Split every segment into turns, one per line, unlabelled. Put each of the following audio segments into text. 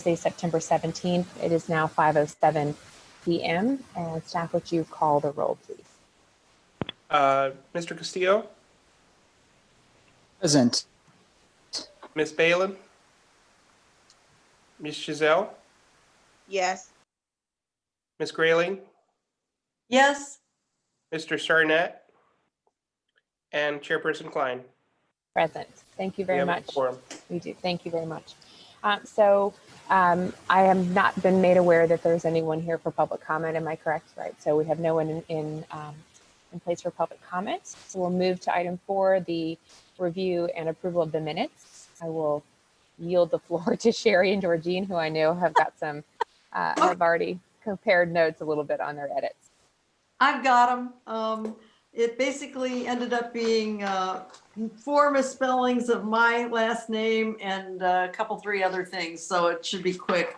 Thursday, September 17th. It is now 5:07 p.m. And staff, would you call the roll, please?
Mr. Castillo,
Present.
Ms. Balin, Ms. Giselle,
Yes.
Ms. Grayling,
Yes.
Mr. Sarnett, and Chairperson Klein.
Present. Thank you
We
very
have a
much.
quorum.
We do. Thank you very much. I have not been made aware that there's anyone here for public comment. Am I correct? Right. So we have no one in place for public comment. So we'll move to item 4, the review and approval of the minutes. I will yield the floor to Sherry and Georgine, who I know have got some, have already compared notes a little bit on their edits.
I've got them. It basically ended up being 4 misspellings of my last name and a couple, 3 other things. So it should be quick.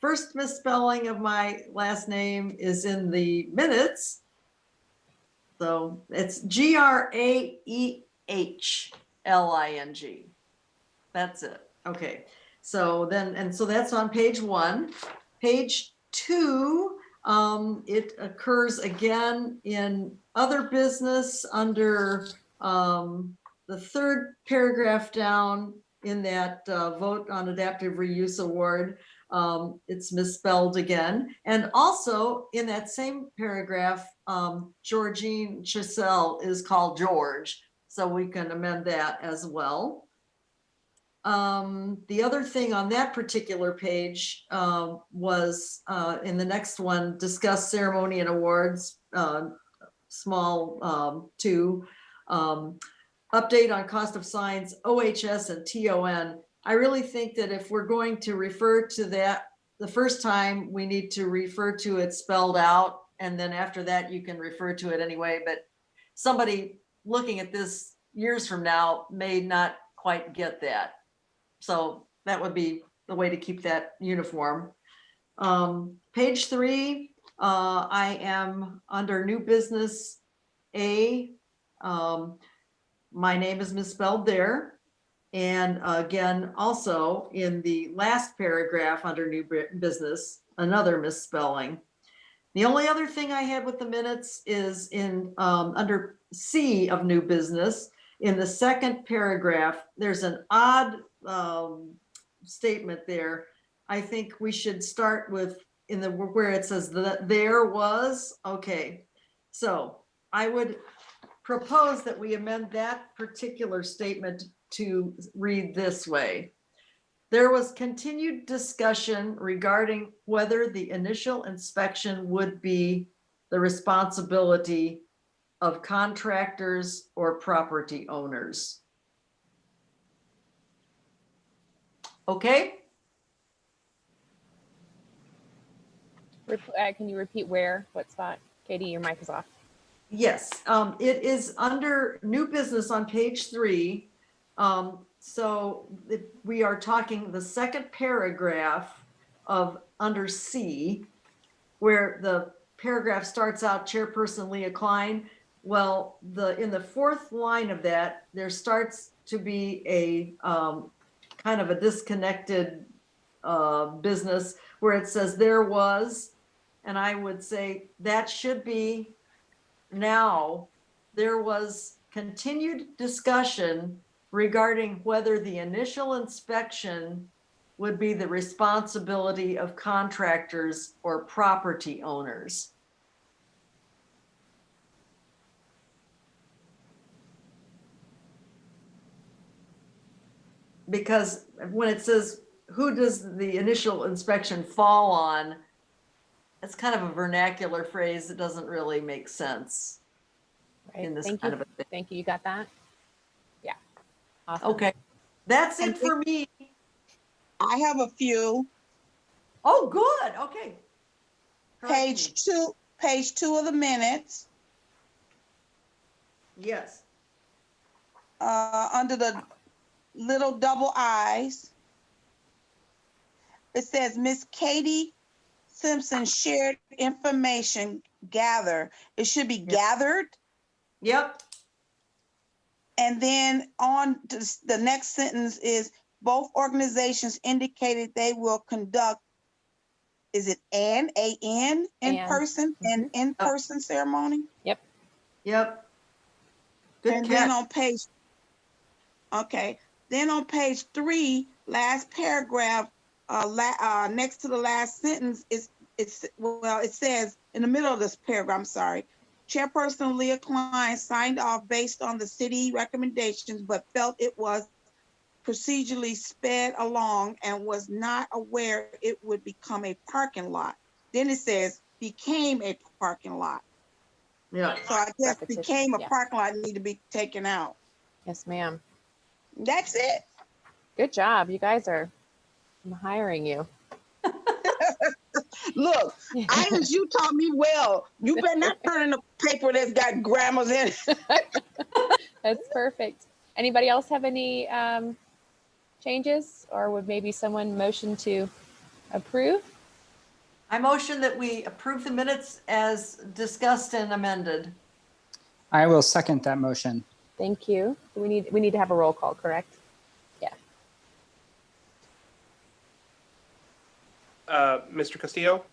First misspelling of my last name is in the minutes. So it's Graehling. That's it. Okay. So then, and so that's on page 1. Page 2, it occurs again in other business under the 3rd paragraph down in that vote on adaptive reuse award. It's misspelled again. And also in that same paragraph, Georgine Giselle is called George. So we can amend that as well. The other thing on that particular page was in the next one, discuss ceremony and awards, small 2, update on cost of signs, OHS and TON. I really think that if we're going to refer to that the first time, we need to refer to it spelled out. And then after that, you can refer to it anyway. But somebody looking at this years from now may not quite get that. So that would be the way to keep that uniform. Page 3, I am under new business A. My name is misspelled there. And again, also in the last paragraph under new business, another misspelling. The only other thing I had with the minutes is in under C of new business. In the 2nd paragraph, there's an odd statement there. I think we should start with in the where it says that there was. Okay, so I would propose that we amend that particular statement to read this way. There was continued discussion regarding whether the initial inspection would be the responsibility of contractors or property owners. Okay.
Can you repeat where? What spot? Katie, your mic is off.
Yes, it is under new business on page 3. So we are talking the 2nd paragraph of under C, where the paragraph starts out Chairperson Leah Klein. Well, in the 4th line of that, there starts to be a kind of a disconnected business where it says there was, and I would say that should be now there was continued discussion regarding whether the initial inspection would be the responsibility of contractors or property owners. Because when it says, who does the initial inspection fall on? It's kind of a vernacular phrase that doesn't really make sense.
Right.
In this
Thank
kind
you.
of a thing.
Thank you. You got that? Yeah. Awesome.
Okay, that's it for me.
I have a few.
Oh, good. Okay. Correct me.
Page 2 of the minutes,
Yes.
under the little double I's. It says Miss Katie Simpson shared information gather. It should be gathered.
Yep.
And then on to the next sentence is Both organizations indicated they will conduct, is it A-N,
And.
in-person, an in-person ceremony?
Yep. Good
And then
catch.
on page, okay, then on page 3, last paragraph, next to the last sentence, it says, in the middle of this paragraph, I'm sorry, Chairperson Leah Klein signed off based on the city recommendations, but felt it was procedurally sped along and was not aware it would become a parking lot. Then it says, became a parking lot.
Yeah.
So I guess
Repetition,
became a
yeah.
parking lot need to be taken out.
Yes, ma'am.
That's it.
Good job. You guys are, I'm hiring you.
Look, Irish, you taught me well. You better not turn in a paper that's got grammars in it.
That's perfect. Anybody else have any changes, or would maybe someone motion to approve?
I motion that we approve the minutes as discussed and amended.
I will second that motion.
Thank you. We need to have a roll call, correct?
Mr. Castillo,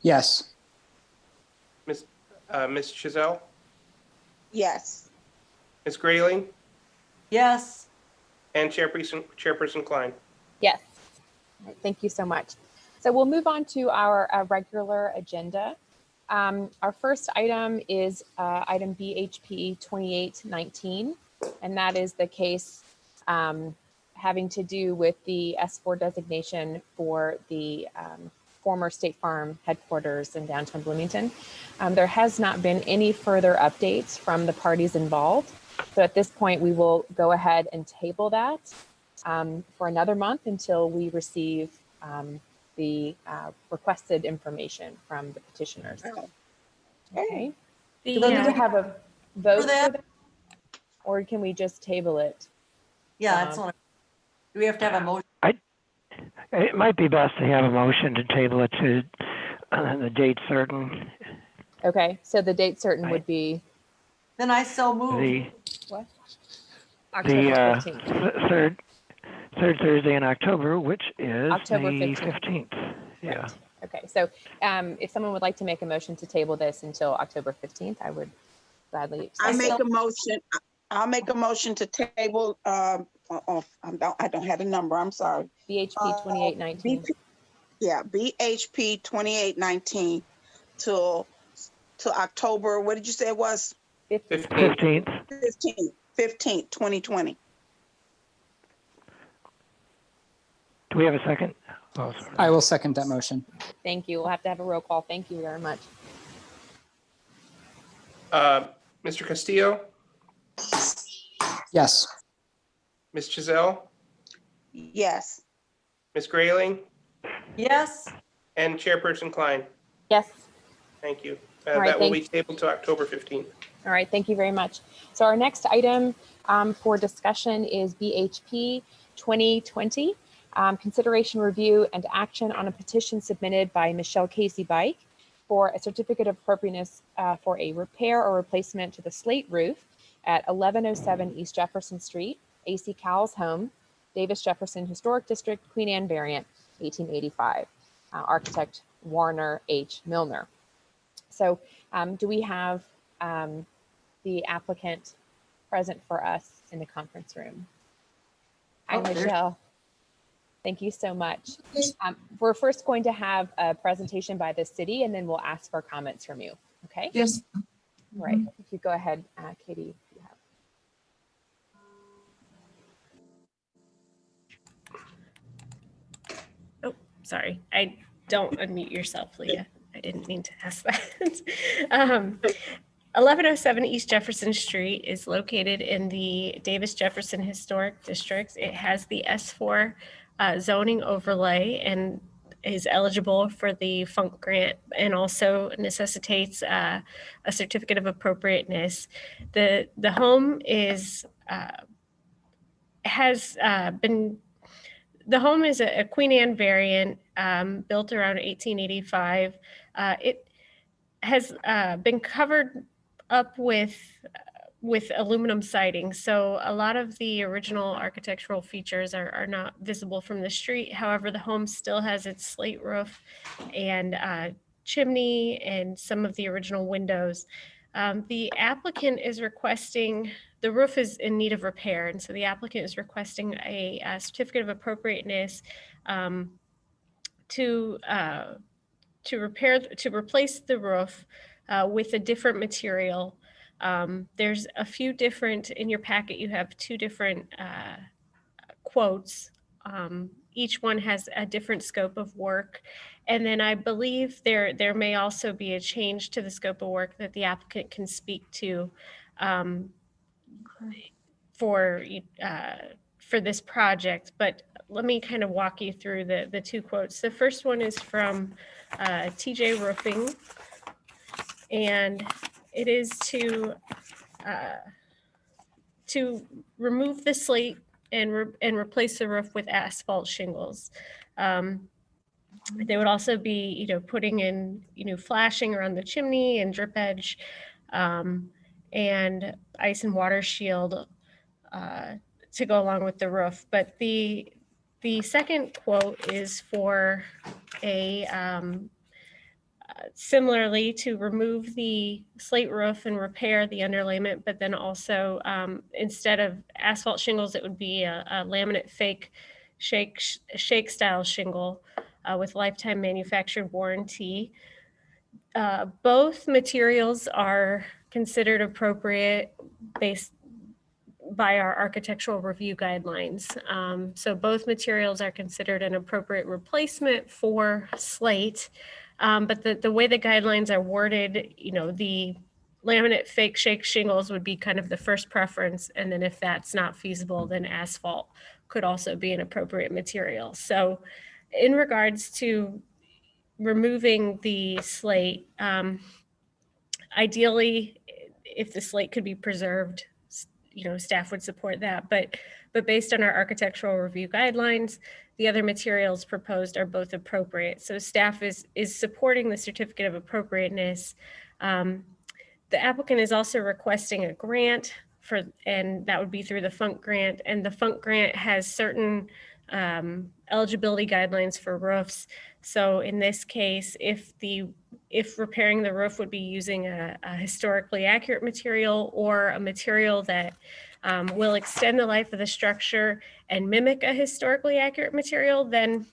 Yes.
Ms. Chazelle,
Yes.
Ms. Grayling,
Yes.
and Chairperson Klein.
Yes. All right, thank you so much. So we'll move on to our regular agenda. Our first item is item BHP 2819, and that is the case having to do with the S4 designation for the former State Farm headquarters in downtown Bloomington. There has not been any further updates from the parties involved. So at this point, we will go ahead and table that for another month until we receive the requested information from the petitioners. Okay. Do we need to have a vote for that? Or can we just table it?
Yeah, that's what. Do we have to have a motion?
It might be best to have a motion to table it to the date certain.
Okay, so the date certain would be
Then I so move.
The
what?
the
October 15th.
third Thursday in October, which is
October
the
15th.
15th. Yeah.
Right. Okay, so if someone would like to make a motion to table this until October 15th, I would gladly accept.
I make a motion. I'll make a motion to table. I don't have the number. I'm sorry.
BHP 2819.
Yeah, BHP 2819 till October. What did you say it was?
15th.
15th, 2020.
Do we have a second? Oh, sorry.
I will second that motion.
Thank you. We'll have to have a roll call. Thank you very much.
Mr. Castillo,
Yes.
Ms. Chazelle,
Yes.
Ms. Grayling,
Yes.
and Chairperson Klein.
Yes.
Thank you.
All right,
That will be tabled to October 15th.
All right, thank you very much. So our next item for discussion is BHP 2020, consideration, review, and action on a petition submitted by Michelle Casey Bike for a certificate of appropriateness for a repair or replacement to the slate roof at 1107 East Jefferson Street, A.C. Cowles' home, Davis Jefferson Historic District, Queen Anne variant, 1885. Architect Warner H. Milner. So do we have the applicant present for us in the conference room? Hi,
Oh, there's-
Michelle. Thank you so much. We're first going to have a presentation by the city, and then we'll ask for comments from you. Okay?
Yes.
All right. If you go ahead, Katie. If you have.
Sorry, I don't unmute yourself, Leah. I didn't mean to ask that. 1107 East Jefferson Street is located in the Davis Jefferson Historic District. It has the S4 zoning overlay and is eligible for the FUNC grant and also necessitates a certificate of appropriateness. The home is the home is a Queen Anne variant built around 1885. It has been covered up with with aluminum siding. So a lot of the original architectural features are not visible from the street. However, the home still has its slate roof and chimney and some of the original windows. The applicant is requesting, the roof is in need of repair, and so the applicant is requesting a certificate of appropriateness to replace the roof with a different material. There's a few different, in your packet, you have two different quotes. Each one has a different scope of work. And then I believe there may also be a change to the scope of work that the applicant can speak to for this project. But let me kind of walk you through the two quotes. The first one is from TJ Roofing, and it is to remove the slate and replace the roof with asphalt shingles. They would also be, putting in, flashing around the chimney and drip edge, and ice and water shield to go along with the roof. But the second quote is for a similarly to remove the slate roof and repair the underlayment, but then also instead of asphalt shingles, it would be a laminate fake shake style shingle with lifetime manufactured warranty. Both materials are considered appropriate based by our architectural review guidelines. So both materials are considered an appropriate replacement for slate. But the way the guidelines are worded, the laminate fake shake shingles would be kind of the first preference. And then if that's not feasible, then asphalt could also be an appropriate material. So in regards to removing the slate, ideally, if the slate could be preserved, staff would support that. But based on our architectural review guidelines, the other materials proposed are both appropriate. So staff is supporting the certificate of appropriateness. The applicant is also requesting a grant and that would be through the FUNK grant. And the FUNK grant has certain eligibility guidelines for roofs. So in this case, if repairing the roof would be using a historically accurate material or a material that will extend the life of the structure and mimic a historically accurate material, then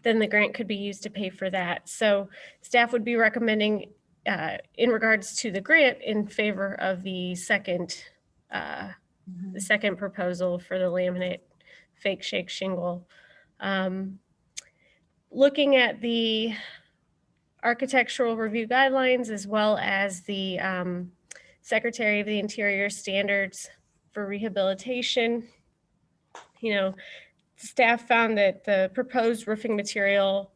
the grant could be used to pay for that. So staff would be recommending in regards to the grant in favor of the second proposal for the laminate fake shake shingle. Looking at the architectural review guidelines as well as the Secretary of the Interior standards for rehabilitation, staff found that the proposed roofing material,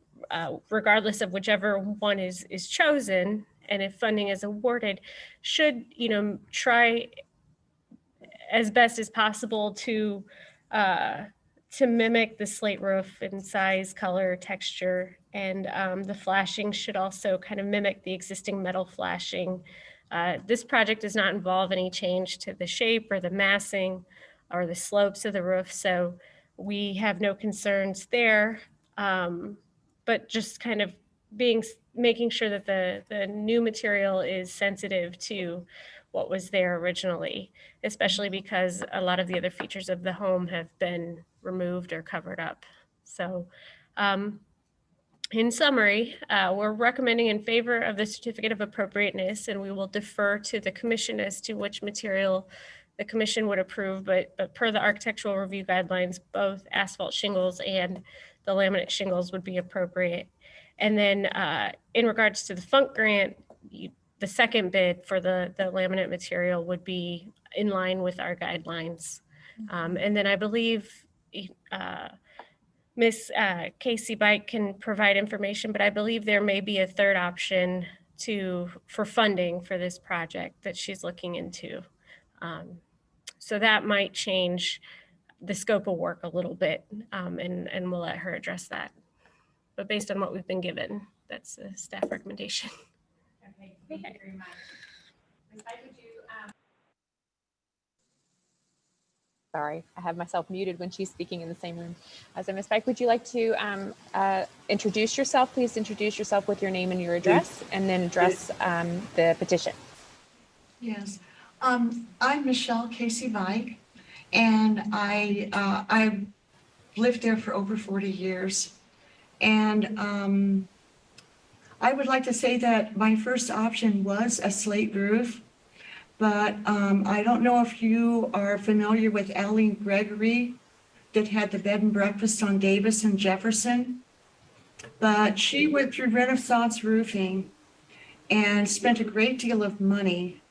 regardless of whichever one is chosen, and if funding is awarded, should try as best as possible to mimic the slate roof in size, color, texture, and the flashing should also kind of mimic the existing metal flashing. This project does not involve any change to the shape or the massing or the slopes of the roof, so we have no concerns there, but just kind of making sure that the new material is sensitive to what was there originally, especially because a lot of the other features of the home have been removed or covered up. So in summary, we're recommending in favor of the certificate of appropriateness, and we will defer to the commission as to which material the commission would approve, but per the architectural review guidelines, both asphalt shingles and the laminate shingles would be appropriate. And then in regards to the FUNK grant, the second bid for the laminate material would be in line with our guidelines. And then I believe Ms. Casey Bike can provide information, but I believe there may be a third option for funding for this project that she's looking into. So that might change the scope of work a little bit, and we'll let her address that. But based on what we've been given, that's the staff recommendation.
Okay, thank you very much. Ms. Bike, would you Sorry, I have myself muted when she's speaking in the same room. So Ms. Pike, would you like to introduce yourself? Please introduce yourself with your name and your address, and then address the petition.
Yes, I'm Michelle Casey Vike, and I've lived there for over 40 years. And I would like to say that my first option was a slate roof, but I don't know if you are familiar with Aline Gregory that had the bed and breakfast on Davis and Jefferson, but she went through Renaissance Roofing and spent a great deal of money.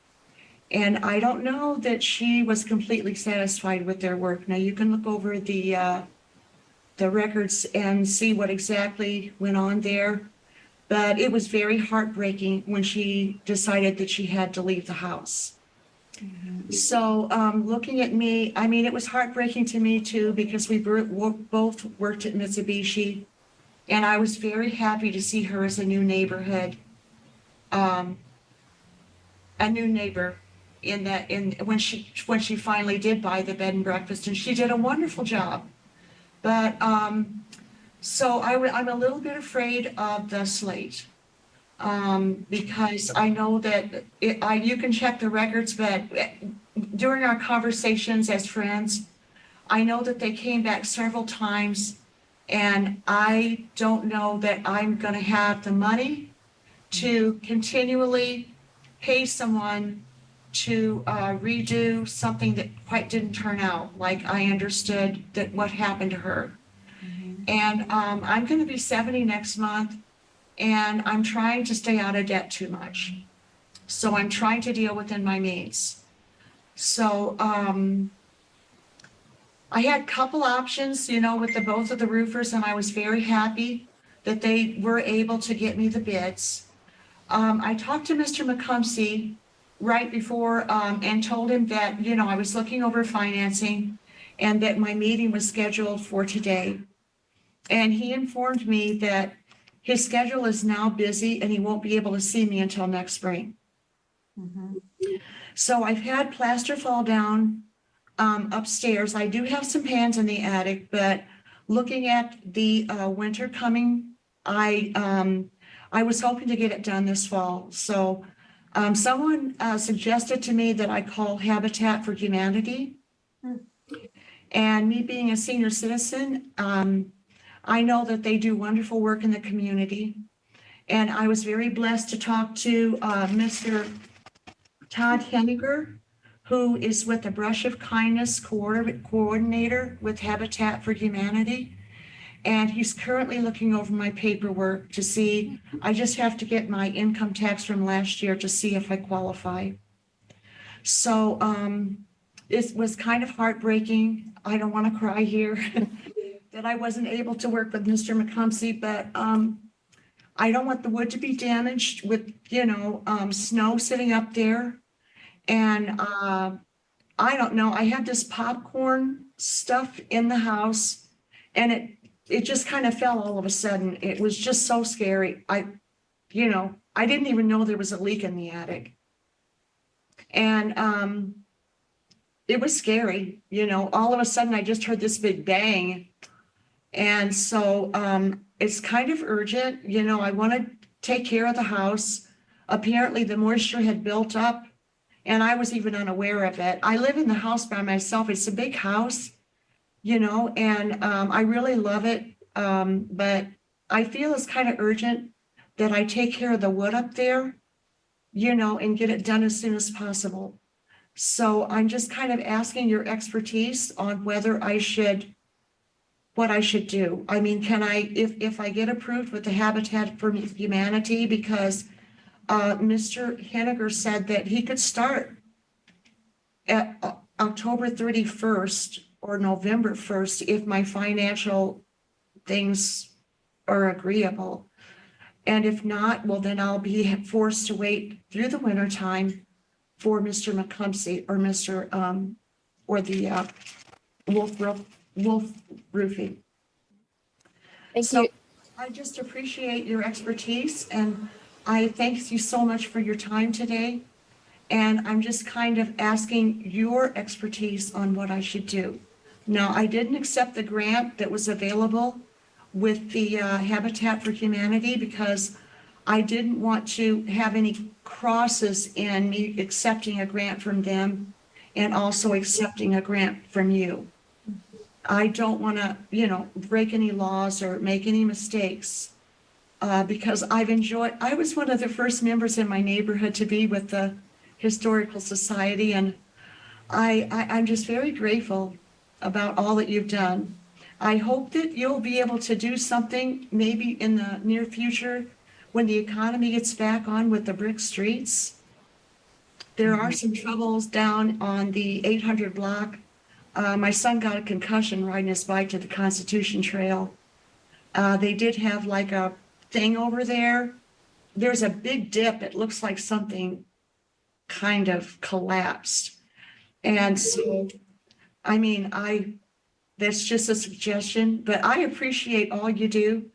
And I don't know that she was completely satisfied with their work. Now you can look over the records and see what exactly went on there. But it was very heartbreaking when she decided that she had to leave the house. So looking at me, I mean, it was heartbreaking to me too, because we both worked at Mitsubishi, and I was very happy to see her as a new neighborhood, a new neighbor when she finally did buy the bed and breakfast, and she did a wonderful job. But so I'm a little bit afraid of the slate, because I know that you can check the records, but during our conversations as friends, I know that they came back several times, and I don't know that I'm going to have the money to continually pay someone to redo something that quite didn't turn out like I understood that what happened to her. And I'm going to be 70 next month, and I'm trying to stay out of debt too much. So I'm trying to deal within my means. So I had a couple options, with both of the roofers, and I was very happy that they were able to get me the bids. I talked to Mr. McCumsey right before and told him that, I was looking over financing and that my meeting was scheduled for today. And he informed me that his schedule is now busy and he won't be able to see me until next spring. So I've had plaster fall down upstairs. I do have some pans in the attic, but looking at the winter coming, I was hoping to get it done this fall. So someone suggested to me that I call Habitat for Humanity. And me being a senior citizen, I know that they do wonderful work in the community. And I was very blessed to talk to Mr. Todd Henniger, who is with the Brush of Kindness coordinator with Habitat for Humanity. And he's currently looking over my paperwork to see, I just have to get my income tax from last year to see if I qualify. So it was kind of heartbreaking. I don't want to cry here that I wasn't able to work with Mr. McCumsey, but I don't want the wood to be damaged with, snow sitting up there. And I don't know, I had this popcorn stuff in the house, and it just kind of fell all of a sudden. It was just so scary. I didn't even know there was a leak in the attic. And it was scary, all of a sudden I just heard this big bang. And so it's kind of urgent, I want to take care of the house. Apparently the moisture had built up, and I was even unaware of it. I live in the house by myself. It's a big house, and I really love it. But I feel it's kind of urgent that I take care of the wood up there, and get it done as soon as possible. So I'm just kind of asking your expertise on what I should do. I mean, can I, if I get approved with the Habitat for Humanity, because Mr. Henniger said that he could start at October 31st or November 1st if my financial things are agreeable. And if not, well, then I'll be forced to wait through the winter time for Mr. McCumsey or or the Wolf Roofing.
Thank
So
you.
I just appreciate your expertise, and I thank you so much for your time today. And I'm just kind of asking your expertise on what I should do. Now, I didn't accept the grant that was available with the Habitat for Humanity because I didn't want to have any crosses in me accepting a grant from them and also accepting a grant from you. I don't want to, break any laws or make any mistakes because I was one of the first members in my neighborhood to be with the Historical Society, and I'm just very grateful about all that you've done. I hope that you'll be able to do something maybe in the near future when the economy gets back on with the brick streets. There are some troubles down on the 800 block. My son got a concussion riding his bike to the Constitution Trail. They did have like a thing over there. There's a big dip. It looks like something kind of collapsed. And so, I mean, that's just a suggestion, but I appreciate all you do.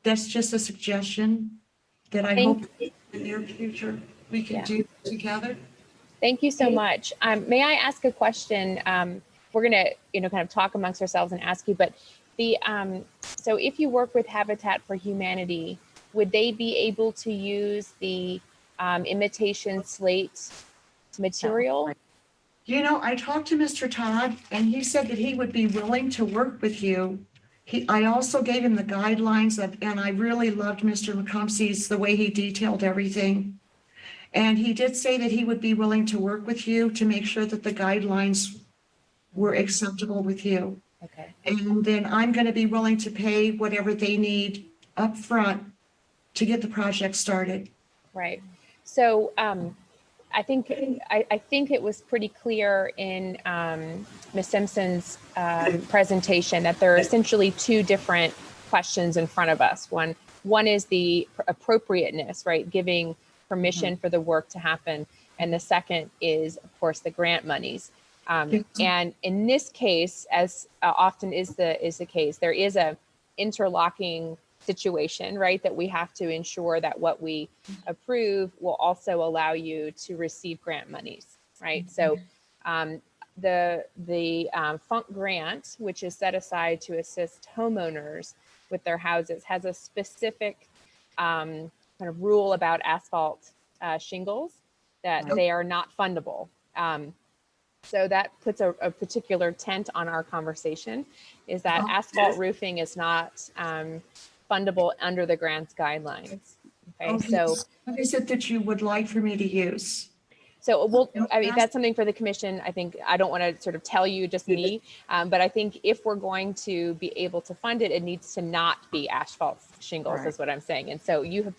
That's just a suggestion that I hope in the near future we can do together.
Thank you so much. May I ask a question? We're going to, kind of talk amongst ourselves and ask you, but so if you work with Habitat for Humanity, would they be able to use the imitation slate material?
I talked to Mr. Todd and he said that he would be willing to work with you. I also gave him the guidelines and I really loved Mr. McComsey's, the way he detailed everything. And he did say that he would be willing to work with you to make sure that the guidelines were acceptable with you.
Okay.
And then I'm going to be willing to pay whatever they need up front to get the project started.
Right. So I think it was pretty clear in Ms. Simpson's presentation that there are essentially two different questions in front of us. One is the appropriateness, right? Giving permission for the work to happen. And the second is, of course, the grant monies. And in this case, as often is the case, there is a interlocking situation, right? That we have to ensure that what we approve will also allow you to receive grant monies, right? So the Funk grant, which is set aside to assist homeowners with their houses, has a specific kind of rule about asphalt shingles that they are not fundable. So that puts a particular tent on our conversation, is that asphalt roofing is not fundable under the grant's guidelines. Okay, so
what is it that you would like for me to use?
So that's something for the commission. I think I don't want to sort of tell you, just me, but I think if we're going to be able to fund it, it needs to not be asphalt shingles, is what I'm saying. And so you have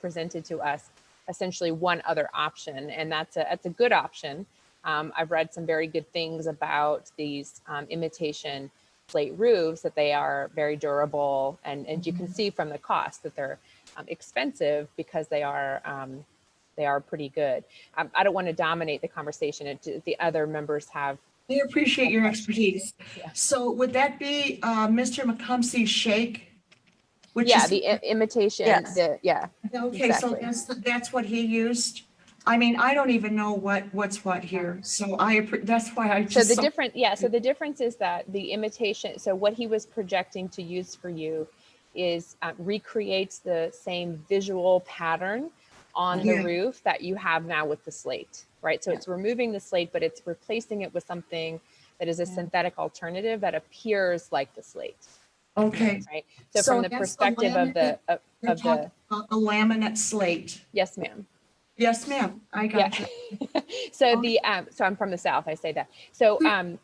presented to us essentially one other option, and that's a good option. I've read some very good things about these imitation slate roofs, that they are very durable, and you can see from the cost that they're expensive because they are pretty good. I don't want to dominate the conversation. The other members have.
I appreciate your expertise.
Yeah.
So would that be Mr. McComsey's shake? Which is
the imitation.
Yes. Okay,
exactly.
so that's what he used. I mean, I don't even know what's what here. So that's why I just.
So the difference is that the imitation, so what he was projecting to use for you is recreates the same visual pattern on the roof that you have now with the slate, right? So it's removing the slate, but it's replacing it with something that is a synthetic alternative that appears like the slate.
Okay.
Right. So from the perspective of the
a laminate slate.
Yes, ma'am.
Yes, ma'am. I got you.
So so I'm from the South, I say that. So I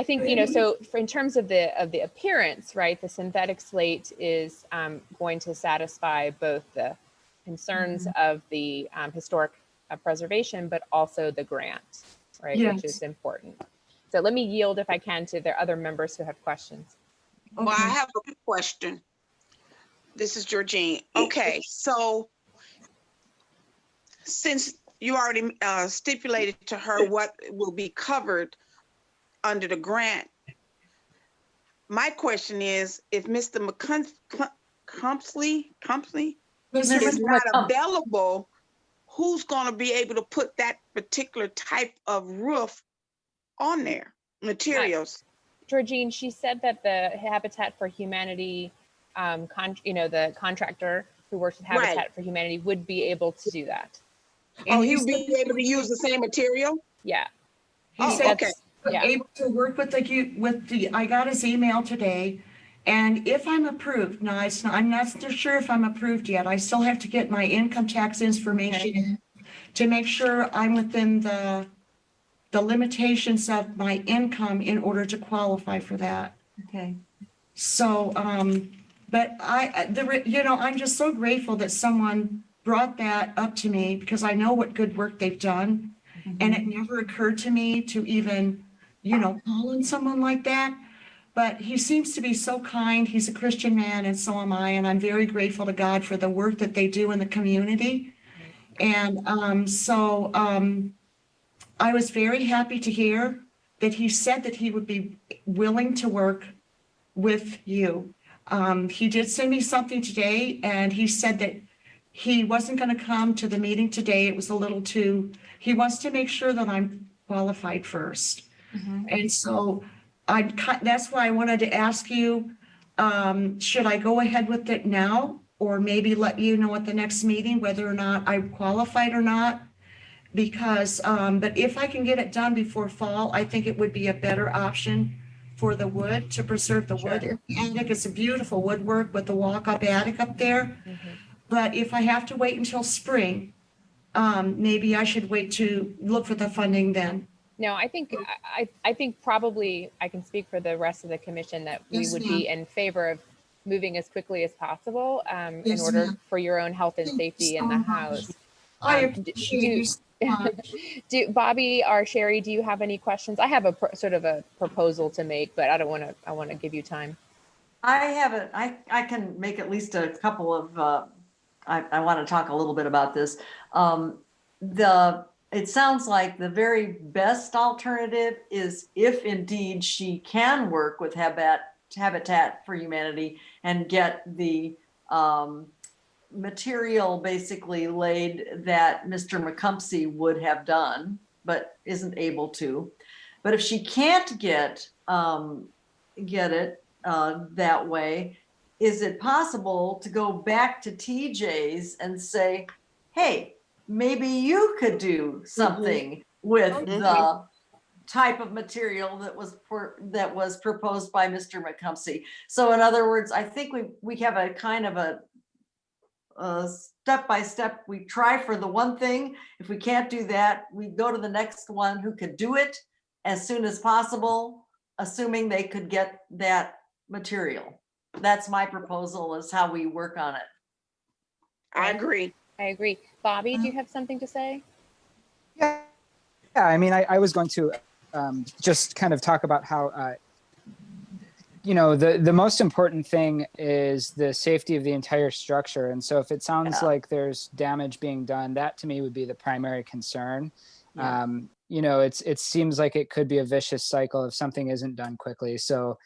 think, so in terms of the appearance, right, the synthetic slate is going to satisfy both the concerns of the historic preservation, but also the grant, right, which is important. So let me yield, if I can, to the other members who have questions.
Okay.
Well, I have a question. This is Georgine. Okay, so since you already stipulated to her what will be covered under the grant, my question is, if Mr. McComsey is not available, who's gonna be able to put that particular type of roof on there, materials?
Georgine, she said that the Habitat for Humanity, the contractor who works with
Right.
Habitat for Humanity would be able to do that.
Oh,
And
he
he
would be
said
able to use the same material?
Yeah.
he
Oh,
said
okay.
Yeah.
able to work with I got his email today. And if I'm approved, now I'm not sure if I'm approved yet. I still have to get my income tax information in to make sure I'm within the limitations of my income in order to qualify for that.
Okay.
So, but I'm just so grateful that someone brought that up to me because I know what good work they've done. And it never occurred to me to even, call on someone like that. But he seems to be so kind. He's a Christian man, and so am I. And I'm very grateful to God for the work that they do in the community. And I was very happy to hear that he said that he would be willing to work with you. He did send me something today, and he said that he wasn't going to come to the meeting today. It was a little too, he wants to make sure that I'm qualified first. And so that's why I wanted to ask you, should I go ahead with it now? Or maybe let you know at the next meeting whether or not I'm qualified or not? Because, but if I can get it done before fall, I think it would be a better option for the wood, to preserve the wood. In the attic, it's a beautiful woodwork with the walk-up attic up there. But if I have to wait until spring, maybe I should wait to look for the funding then.
No, I think probably I can speak for the rest of the commission that we
Yes,
would be in favor of moving as quickly as possible in
Yes,
order
ma'am.
for your own health and
Thank you
safety in
so
the
much.
house.
I
Do-
appreciate
do-
you so much.
Bobby or Sherry, do you have any questions? I have sort of a proposal to make, but I want to give you time.
I can make at least a couple of, I want to talk a little bit about this. It sounds like the very best alternative is if indeed she can work with Habitat for Humanity and get the material basically laid that Mr. McCumpsey would have done, but isn't able to. But if she can't get it that way, is it possible to go back to TJ's and say, hey, maybe you could do something with the type of material that was proposed by Mr. McCumpsey? So in other words, I think we have a kind of a step-by-step, we try for the one thing. If we can't do that, we go to the next one who could do it as soon as possible, assuming they could get that material. That's my proposal, is how we work on it.
I agree.
I agree. Bobby, do you have something to say?
Yeah, I mean, I was going to just kind of talk about how, the most important thing is the safety of the entire structure. And so if it sounds like there's damage being done, that to me would be the primary concern.
Yeah.
It seems like it could be a vicious cycle if something isn't done quickly. So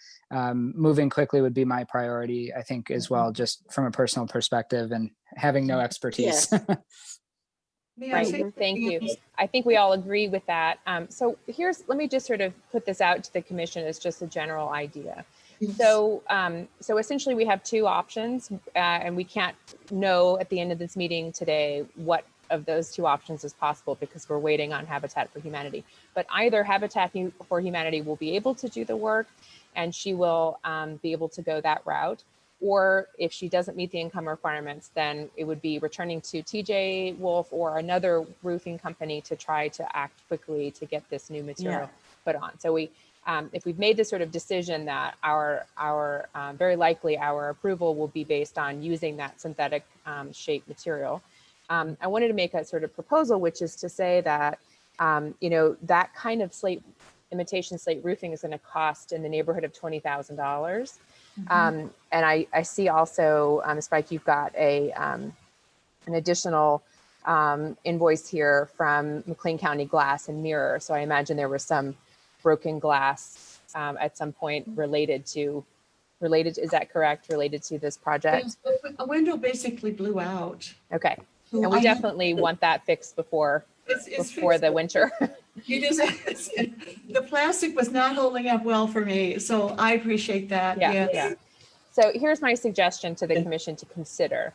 moving quickly would be my priority, I think, as well, just from a personal perspective and having no expertise.
May I
Right.
say
Thank you.
something?
I think we all agree with that. So let me just sort of put this out to the commission as just a general idea.
Yes.
So essentially we have two options and we can't know at the end of this meeting today what of those two options is possible because we're waiting on Habitat for Humanity. But either Habitat for Humanity will be able to do the work and she will be able to go that route. Or if she doesn't meet the income requirements, then it would be returning to TJ Wolf or another roofing company to try to act quickly to get this new material put on. So if we've made this sort of decision that our very likely our approval will be based on using that synthetic shape material, I wanted to make a sort of proposal, which is to say that that kind of imitation slate roofing is going to cost in the neighborhood of $20,000. And I see also, Spike, you've got an additional invoice here from McLean County Glass and Mirror. So I imagine there was some broken glass at some point related, is that correct? Related to this project?
Yes, a window basically blew out.
Okay. And we definitely want that fixed before the winter.
The plastic was not holding up well for me, so I appreciate that.
Yeah. So here's my suggestion to the commission to consider.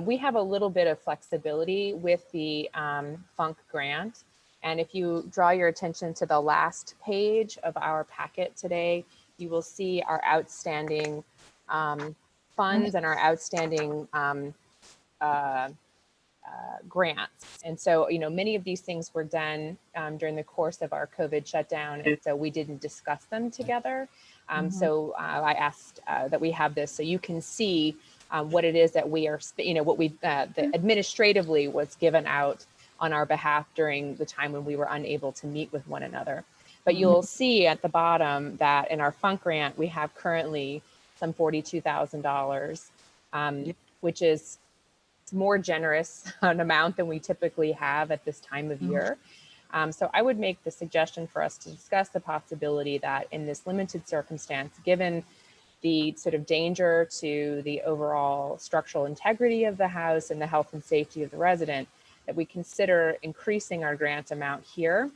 We have a little bit of flexibility with the FUNC grant. And if you draw your attention to the last page of our packet today, you will see our outstanding funds and our outstanding grants. And so, many of these things were done during the course of our COVID shutdown. And so we didn't discuss them together. So I asked that we have this so you can see what it is that we are, what we, the administratively was given out on our behalf during the time when we were unable to meet with one another. But you'll see at the bottom that in our FUNC grant, we have currently some $42,000, which is more generous an amount than we typically have at this time of year. So I would make the suggestion for us to discuss the possibility that in this limited circumstance, given the sort of danger to the overall structural integrity of the house and the health and safety of the resident, that we consider increasing our grant amount here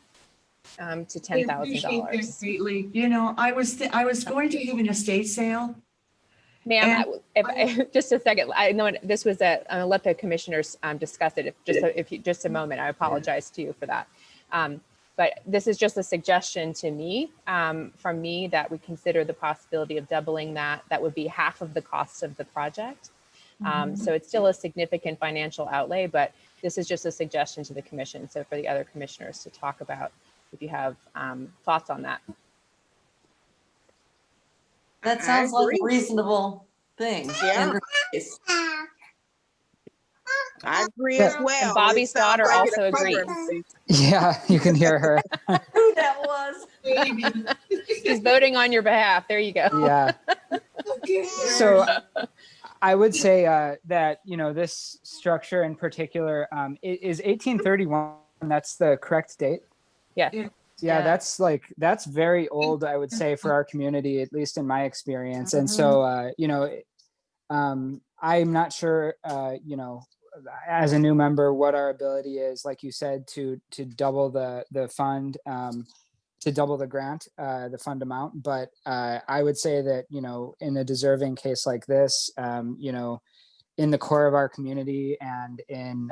to $10,000.
I was going to have an estate sale.
Ma'am, just a second. I know this was I'll let the commissioners discuss it. Just a moment, I apologize to you for that. But this is just a suggestion to me, from me, that we consider the possibility of doubling that. That would be half of the cost of the project. So it's still a significant financial outlay, but this is just a suggestion to the commission. So for the other commissioners to talk about, if you have thoughts on that.
That sounds like a reasonable thing.
Yeah. I agree as well.
And Bobby's daughter also agrees.
Yeah, you can hear her.
Who that was.
She's voting on your behalf. There you go.
Yeah. So I would say that, this structure in particular is 1831. That's the correct date.
Yeah.
Yeah, that's very old, I would say, for our community, at least in my experience. And so, I'm not sure, as a new member, what our ability is, like you said, to double the fund, to double the grant, the fund amount. But I would say that, in a deserving case like this, in the core of our community and in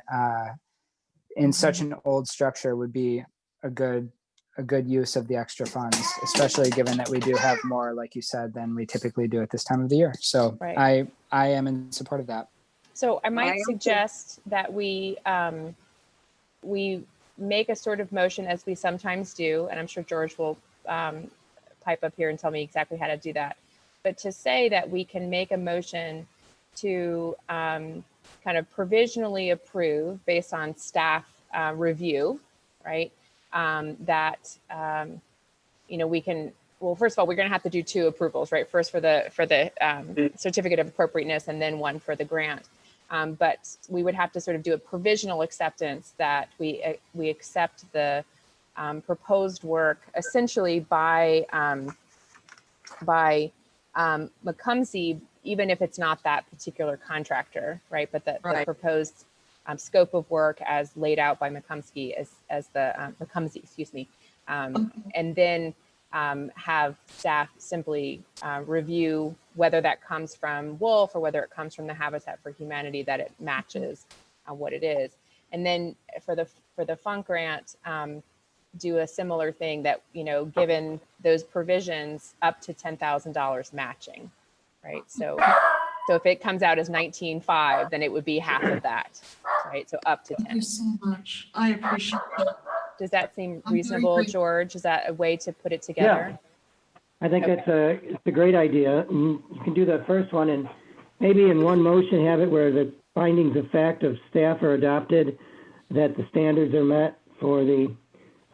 such an old structure would be a good use of the extra funds, especially given that we do have more, like you said, than we typically do at this time of the year. So right. I am in support of that.
So I might suggest that we make a sort of motion, as we sometimes do, and I'm sure George will pipe up here and tell me exactly how to do that, but to say that we can make a motion to kind of provisionally approve based on staff review, right? That we can, well, first of all, we're going to have to do two approvals, right? First for the certificate of appropriateness, and then one for the grant. But we would have to sort of do a provisional acceptance that we accept the proposed work essentially by Macumsey, even if it's not that particular contractor, right? But the proposed scope of work as laid out by Macumsey as the Macumsey, excuse me, and then have staff simply review whether that comes from Wolf or whether it comes from the Habitat for Humanity, that it matches what it is. And then for the FUNC grant, do a similar thing that, given those provisions, up to $10,000 matching, right? So if it comes out as 19.5, then it would be half of that, right? So up to 10.
Thank you so much. I appreciate it.
Does that seem reasonable, George? Is that a way to put it together?
Yeah. I think it's a great idea. You can do the first one and maybe in one motion have it where the findings of fact of staff are adopted, that the standards are met for the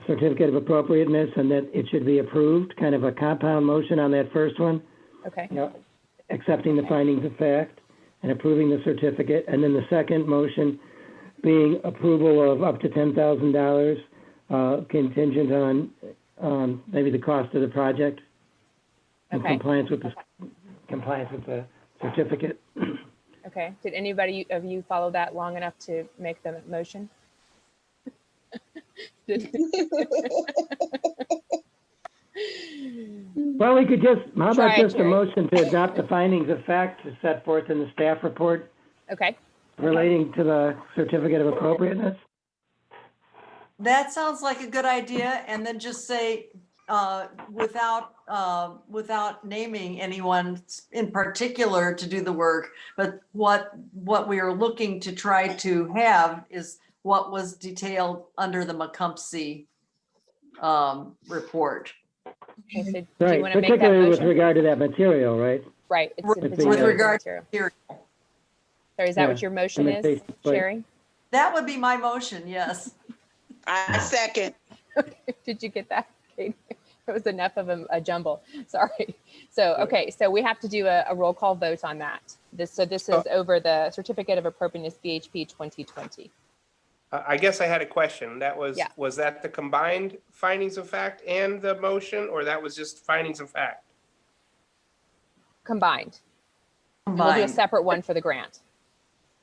certificate of appropriateness and that it should be approved, kind of a compound motion on that first one.
Okay.
Accepting the findings of fact and approving the certificate. And then the second motion being approval of up to $10,000 contingent on maybe the cost of the project and compliance with the certificate.
Okay, did anybody of you follow that long enough to make the motion?
Well, we could just, how
Try
about
it,
just a
Jerry.
motion to adopt the findings of fact set forth in the staff report
Okay,
relating to the certificate of appropriateness?
That sounds like a good idea, and then just say, without naming anyone in particular to do the work, but what we are looking to try to have is what was detailed under the Macomb-C report.
okay, so do you
Right,
want to make that
particularly with
motion?
regard to that material, right?
Right, it's
With
the
the,
particular
regard to
material.
material.
Sorry, is that
Yeah,
what your motion is,
limitation, but-
Sherry?
That would be my motion, yes.
I second.
Did you get that? Kate? It was enough of a jumble. Sorry. So, okay, so we have to do a roll call vote on that. This is over the Certificate of Appropriateness BHP 2020.
I guess I had a question. That was,
Yeah.
was that the combined findings of fact and the motion, or that was just findings of fact?
Combined. And we'll do a
Combined.
separate one for the grant.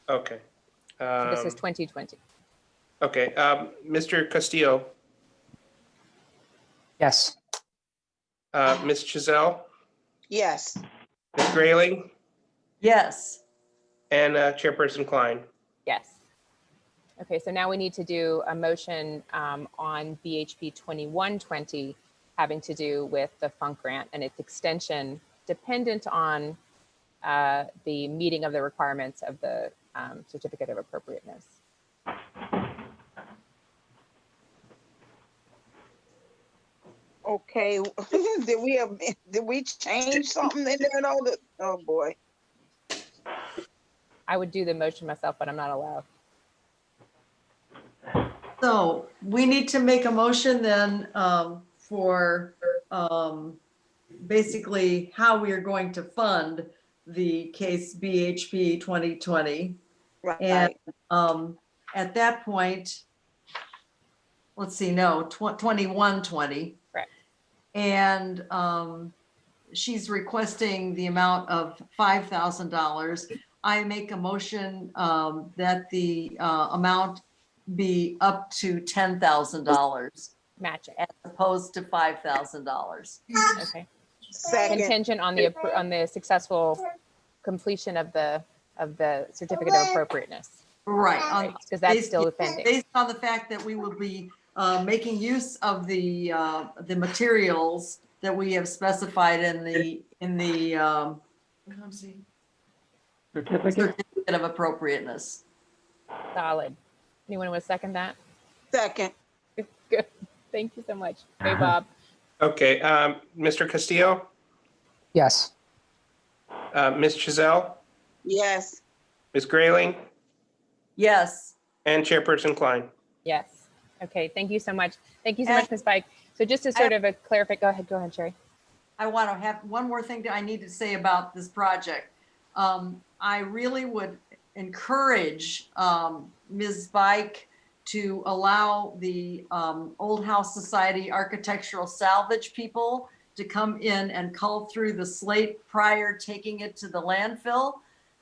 Okay.
So this is 2020.
Okay, Mr. Castillo,
Yes.
Ms. Chazelle,
Yes.
Ms. Grayling,
Yes.
and Chairperson Klein.
Yes. Okay, so now we need to do a motion on BHP 2120 having to do with the Funk grant and its extension dependent on the meeting of the requirements of the Certificate of Appropriateness.
Okay, did we change something in there? No, oh boy.
I would do the motion myself, but I'm not allowed.
So we need to make a motion then for basically how we are going to fund the case BHP 2020. And
Right.
at that point, let's see, no, 2120.
Correct.
And she's requesting the amount of $5,000. I make a motion that the amount be up to $10,000
Match it.
as opposed to $5,000.
Okay.
Second.
Contingent on the successful completion of the Certificate of Appropriateness,
Right.
because that's still pending.
Based on the fact that we will be making use of the materials that we have specified in the
Certificate?
certificate of appropriateness.
Solid. Anyone want to second that?
Second.
Good. Thank you so much. Hey, Bob.
Okay, Mr. Castillo,
Yes.
Ms. Chazelle,
Yes.
Ms. Grayling,
Yes.
and Chairperson Klein.
Yes. Okay. Thank you so much. Thank you so much, Ms. Pike. So just as sort of a clarification, go ahead, Sherry.
I want to have one more thing that I need to say about this project. I really would encourage Ms. Bike to allow the Old House Society architectural salvage people to come in and cull through the slate prior taking it to the landfill,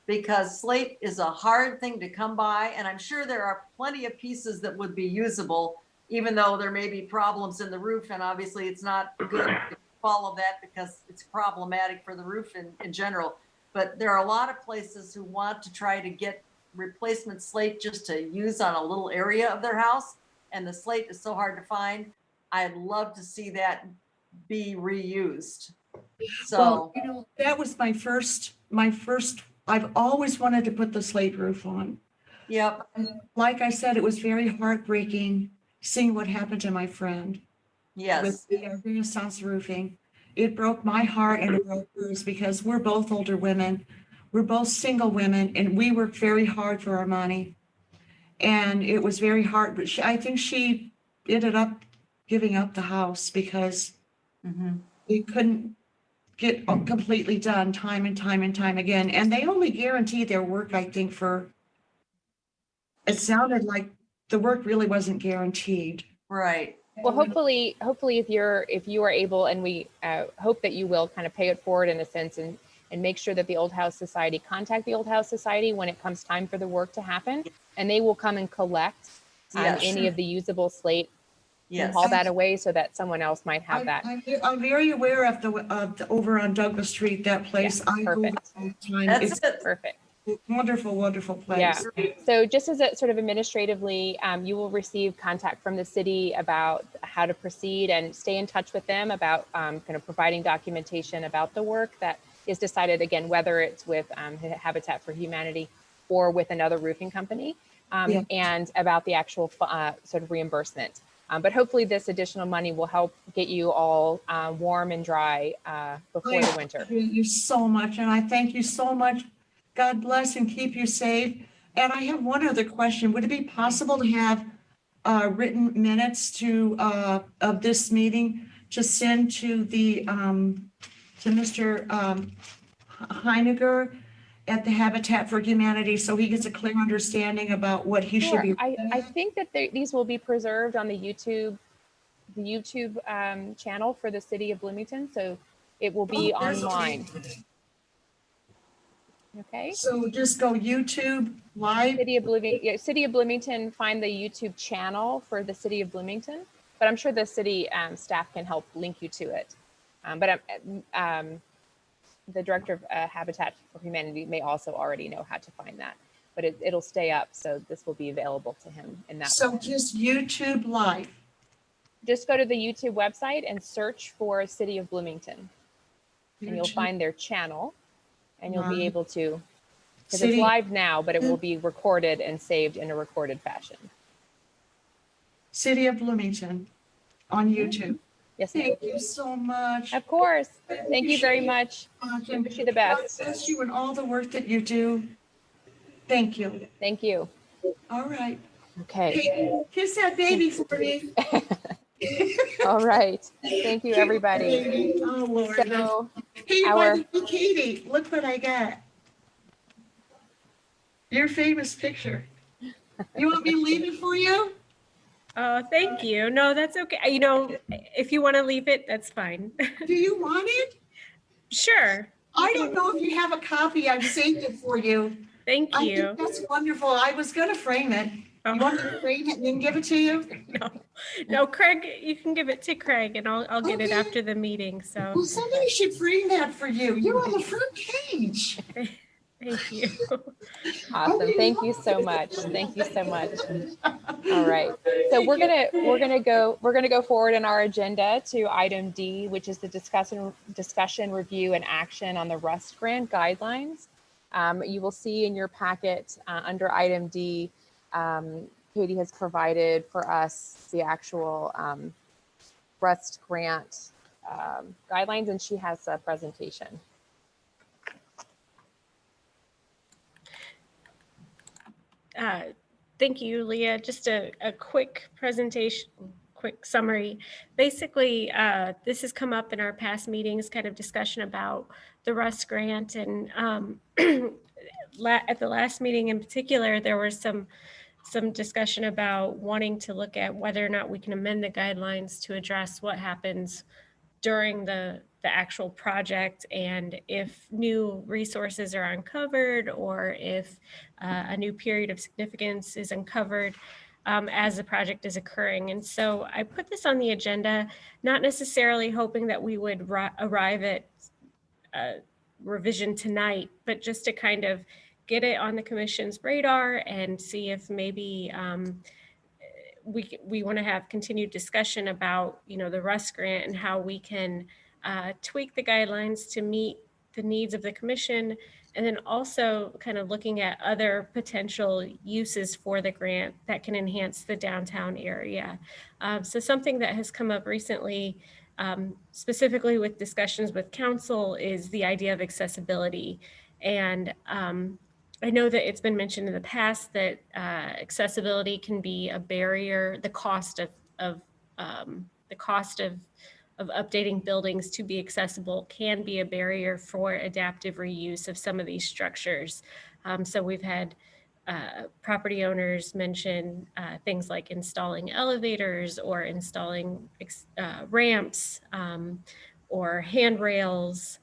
because slate is a hard thing to come by, and I'm sure there are plenty of pieces that would be usable, even though there may be problems in the roof, and obviously it's not good to follow that because it's problematic for the roof in general. But there are a lot of places who want to try to get replacement slate just to use on a little area of their house, and the slate is so hard to find. I'd love to see that be reused.
Well,
So,
that was my first, I've always wanted to put the slate roof on.
yep,
Like I said, it was very heartbreaking seeing what happened to my friend
yes,
with the Renaissance roofing. It broke my heart and it broke hers because we're both older women. We're both single women and we worked very hard for our money. And it was very hard, but I think she ended up giving up the house because
mhm,
we couldn't get completely done time and time and time again. And they only guaranteed their work, I think, it sounded like the work really wasn't guaranteed.
right,
Well, hopefully if you are able, and we hope that you will kind of pay it forward in a sense and and make sure that the Old House Society contact the Old House Society when it comes time for the work to happen. And they will come and collect
Yes.
any of the usable slate and
Yes.
haul that away so that someone else might have that.
I'm very aware of the over on Douglas Street, that place. I go there
perfect.
all the time.
That's
It's
it.
Perfect.
a wonderful, wonderful
Yeah.
place.
So just as a sort of administratively, you will receive contact from the city about how to proceed and stay in touch with them about kind of providing documentation about the work that is decided, again, whether it's with Habitat for Humanity or with another roofing company,
Yeah.
and about the actual sort of reimbursement. But hopefully this additional money will help get you all warm and dry before the winter.
Thank you so much, and I thank you so much. God bless and keep you safe. And I have one other question. Would it be possible to have written minutes of this meeting to send to Mr. Heiniger at the Habitat for Humanity so he gets a clear understanding about what he should
Sure.
be?
I think that these will be preserved on the YouTube channel for the city of Bloomington, so it will be
Oh, that's
online. Okay.
So just go YouTube live.
City of Bloomington, find the YouTube channel for the city of Bloomington, but I'm sure the city staff can help link you to it. But the director of Habitat for Humanity may also already know how to find that, but it'll stay up, so this will be available to him in that.
So just YouTube live.
Just go to the YouTube website and search for City of Bloomington, and you'll
YouTube.
find their channel, and you'll be
Right.
able to, because it's
City-
live now, but it will be recorded and saved in a recorded fashion.
City of Bloomington on YouTube.
Yes, ma'am.
Thank you so much.
Of course. Thank you very much.
And
Wish you the
God
best.
bless you and all the work that you do. Thank you.
Thank you.
All right.
Okay.
Hey, kiss that baby for me.
All right. Thank you, everybody.
Baby. Oh, Lord.
So,
Hey,
our-
by the way, Katie, look what I got. Your famous picture. You want me to leave it for you?
Oh, thank you. No, that's okay. You know, if you want to leave it, that's fine.
Do you want it?
Sure.
I don't know if you have a copy. I've saved it for you.
Thank
I
you.
think that's wonderful. I was gonna frame it.
Oh.
You want me to frame it and then give it to you?
No, Craig, you can give it to Craig and I'll get it
Okay.
after the meeting. So
Well, somebody should frame that for you. You're on the front page.
thank you.
Awesome. Thank you so much. Thank you so much. All right. So we're gonna go forward in our agenda to item D, which is the discussion, review, and action on the Rust Grant guidelines. You will see in your packet under item D, Katie has provided for us the actual Rust Grant guidelines, and she has a presentation.
Thank you, Leah. Just a quick presentation, quick summary. Basically, this has come up in our past meetings, kind of discussion about the Rust Grant. And at the last meeting in particular, there was some discussion about wanting to look at whether or not we can amend the guidelines to address what happens during the actual project, and if new resources are uncovered or if a new period of significance is uncovered as the project is occurring. And so I put this on the agenda, not necessarily hoping that we would arrive at a revision tonight, but just to kind of get it on the commission's radar and see if maybe we want to have continued discussion about, you know, the Rust Grant and how we can tweak the guidelines to meet the needs of the commission, and then also kind of looking at other potential uses for the grant that can enhance the downtown area. So something that has come up recently, specifically with discussions with council, is the idea of accessibility. And I know that it's been mentioned in the past that accessibility can be a barrier. The cost of updating buildings to be accessible can be a barrier for adaptive reuse of some of these structures. So we've had property owners mention things like installing elevators or installing ramps or handrails,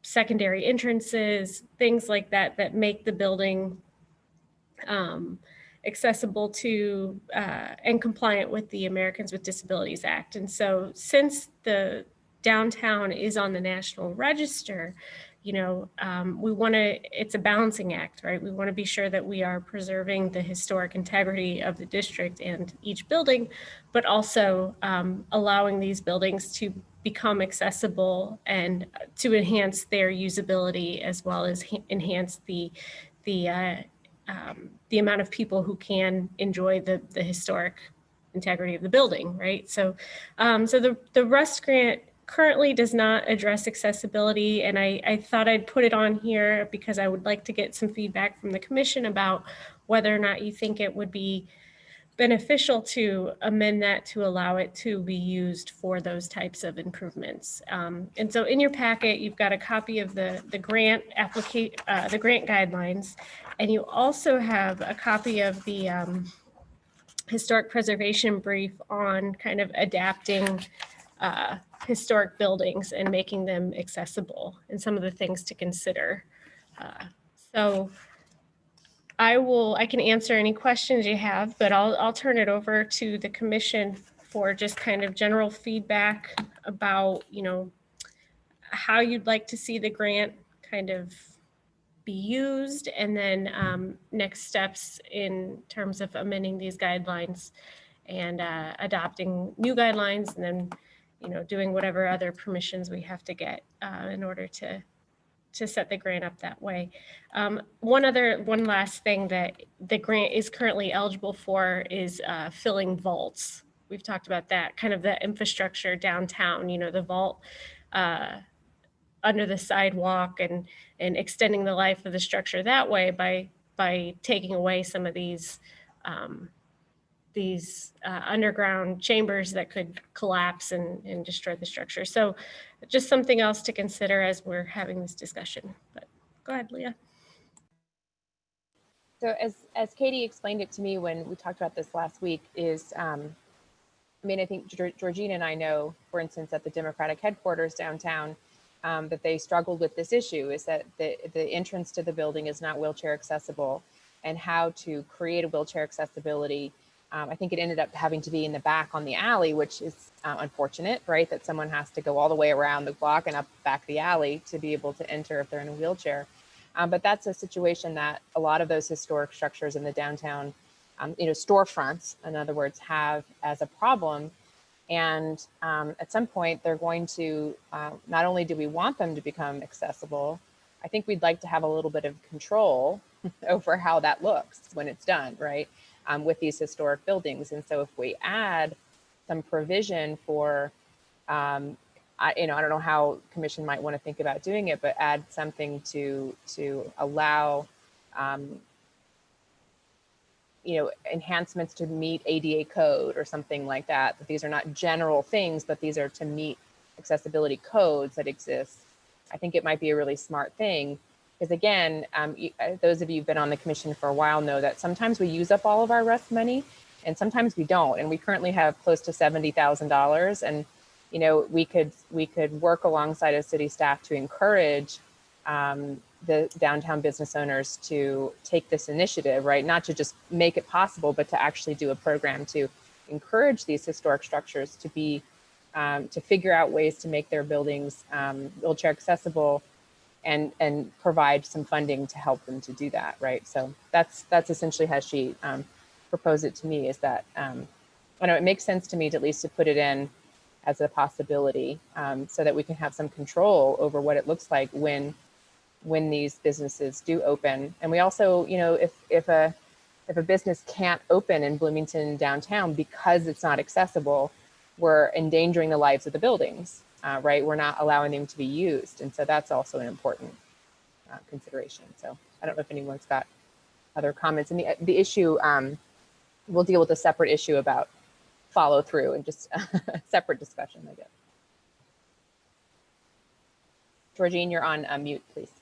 secondary entrances, things like that, that make the building accessible to and compliant with the Americans with Disabilities Act. And so since the downtown is on the National Register, you know, we want to, it's a balancing act, right? We want to be sure that we are preserving the historic integrity of the district and each building, but also allowing these buildings to become accessible and to enhance their usability, as well as enhance the amount of people who can enjoy the historic integrity of the building, right? So, so the Rust grant currently does not address accessibility, and I thought I'd put it on here because I would like to get some feedback from the commission about whether or not you think it would be beneficial to amend that to allow it to be used for those types of improvements. And so in your packet, you've got a copy of the grant the grant guidelines, and you also have a copy of the historic preservation brief on kind of adapting historic buildings and making them accessible, and some of the things to consider. So I can answer any questions you have, but I'll turn it over to the commission for just kind of general feedback about, you know, how you'd like to see the grant kind of be used, and then next steps in terms of amending these guidelines and adopting new guidelines, and then, you know, doing whatever other permissions we have to get in order to set the grant up that way. One last thing that the grant is currently eligible for is filling vaults. We've talked about that, kind of the infrastructure downtown, you know, the vault under the sidewalk, and extending the life of the structure that way by taking away some of these underground chambers that could collapse and destroy the structure. So just something else to consider as we're having this discussion. But go ahead, Leah.
So as Katie explained it to me when we talked about this last week is, I mean, I think Georgina and I know, for instance, at the Democratic headquarters downtown, that they struggled with this issue, is that the entrance to the building is not wheelchair accessible, and how to create a wheelchair accessibility. I think it ended up having to be in the back on the alley, which is unfortunate, right? That someone has to go all the way around the block and up back the alley to be able to enter if they're in a wheelchair. But that's a situation that a lot of those historic structures in the downtown, you know, storefronts, in other words, have as a problem. And at some point, they're going to, not only do we want them to become accessible, I think we'd like to have a little bit of control over how that looks when it's done, right? With these historic buildings. And so if we add some provision for, you know, I don't know how commission might want to think about doing it, but add something to allow, you know, enhancements to meet ADA code or something like that. That these are not general things, but these are to meet accessibility codes that exist. I think it might be a really smart thing. Because again, those of you who've been on the commission for a while know that sometimes we use up all of our Rust money, and sometimes we don't. And we currently have close to $70,000. And you know, we could work alongside of city staff to encourage the downtown business owners to take this initiative, right? Not to just make it possible, but to actually do a program to encourage these historic structures to be to figure out ways to make their buildings wheelchair accessible. And provide some funding to help them to do that, right? So that's essentially how she proposed it to me, is that, I know it makes sense to me to at least to put it in as a possibility, so that we can have some control over what it looks like when these businesses do open. And we also, you know, if a business can't open in Bloomington downtown because it's not accessible, we're endangering the lives of the buildings. Right, we're not allowing them to be used, and so that's also an important consideration. So I don't know if anyone's got other comments. And the issue, we'll deal with a separate issue about follow through and just a separate discussion, I guess. Georgine, you're on mute, please.